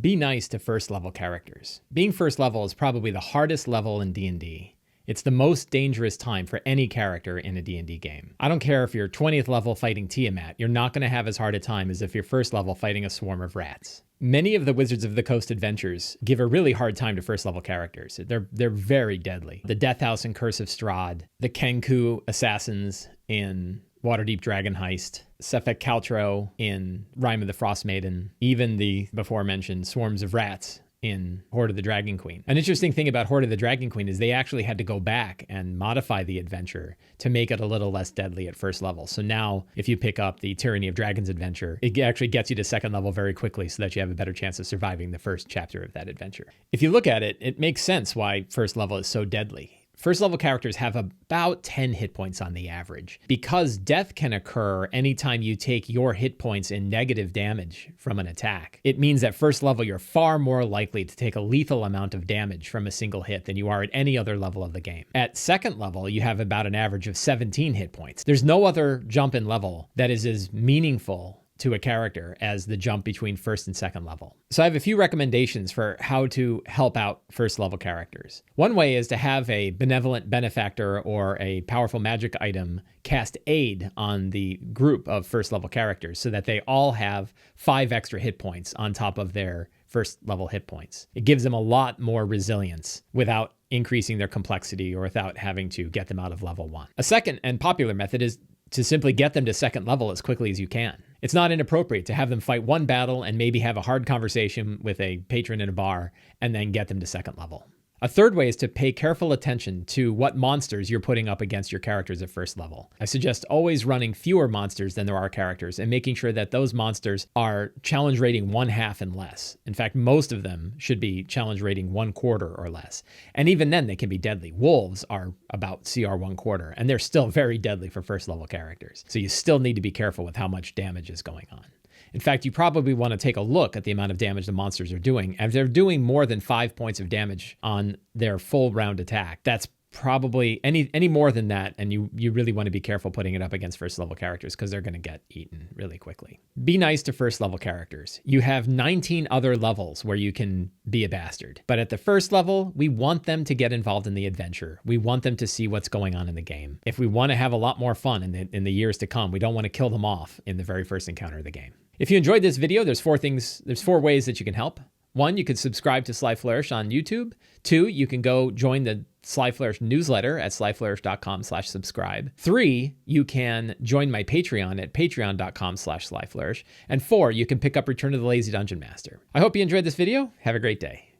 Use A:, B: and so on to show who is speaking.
A: Be nice to first level characters. Being first level is probably the hardest level in D&D. It's the most dangerous time for any character in a D&D game. I don't care if you're 20th level fighting Tiamat, you're not going to have as hard a time as if you're first level fighting a swarm of rats. Many of the Wizards of the Coast adventures give a really hard time to first level characters. They're very deadly. The Death House and Curse of Strahd, the Kenku assassins in Waterdeep Dragon Heist, Sefek Kaltro in Rime of the Frost Maiden, even the before-mentioned swarms of rats in Horde of the Dragon Queen. An interesting thing about Horde of the Dragon Queen is they actually had to go back and modify the adventure to make it a little less deadly at first level. So now if you pick up the Tyranny of Dragons adventure, it actually gets you to second level very quickly so that you have a better chance of surviving the first chapter of that adventure. If you look at it, it makes sense why first level is so deadly. First level characters have about 10 hit points on the average. Because death can occur anytime you take your hit points in negative damage from an attack, it means at first level you're far more likely to take a lethal amount of damage from a single hit than you are at any other level of the game. At second level, you have about an average of 17 hit points. There's no other jump in level that is as meaningful to a character as the jump between first and second level. So I have a few recommendations for how to help out first level characters. One way is to have a benevolent benefactor or a powerful magic item cast aid on the group of first level characters so that they all have 5 extra hit points on top of their first level hit points. It gives them a lot more resilience without increasing their complexity or without having to get them out of level 1. A second and popular method is to simply get them to second level as quickly as you can. It's not inappropriate to have them fight one battle and maybe have a hard conversation with a patron in a bar and then get them to second level. A third way is to pay careful attention to what monsters you're putting up against your characters at first level. I suggest always running fewer monsters than there are characters and making sure that those monsters are challenge rating 1/2 and less. In fact, most of them should be challenge rating 1/4 or less. And even then they can be deadly. Wolves are about CR 1/4 and they're still very deadly for first level characters. So you still need to be careful with how much damage is going on. In fact, you probably want to take a look at the amount of damage the monsters are doing. If they're doing more than 5 points of damage on their full round attack, that's probably any more than that, and you really want to be careful putting it up against first level characters because they're going to get eaten really quickly. Be nice to first level characters. You have 19 other levels where you can be a bastard. But at the first level, we want them to get involved in the adventure. We want them to see what's going on in the game. If we want to have a lot more fun in the years to come, we don't want to kill them off in the very first encounter of the game. If you enjoyed this video, there's 4 ways that you can help. 1, you can subscribe to Sly Flourish on YouTube. 2, you can go join the Sly Flourish newsletter at slyflourish.com/subscribe. 3, you can join my Patreon at patreon.com/slyflourish. And 4, you can pick up Return of the Lazy Dungeon Master. I hope you enjoyed this video. Have a great day.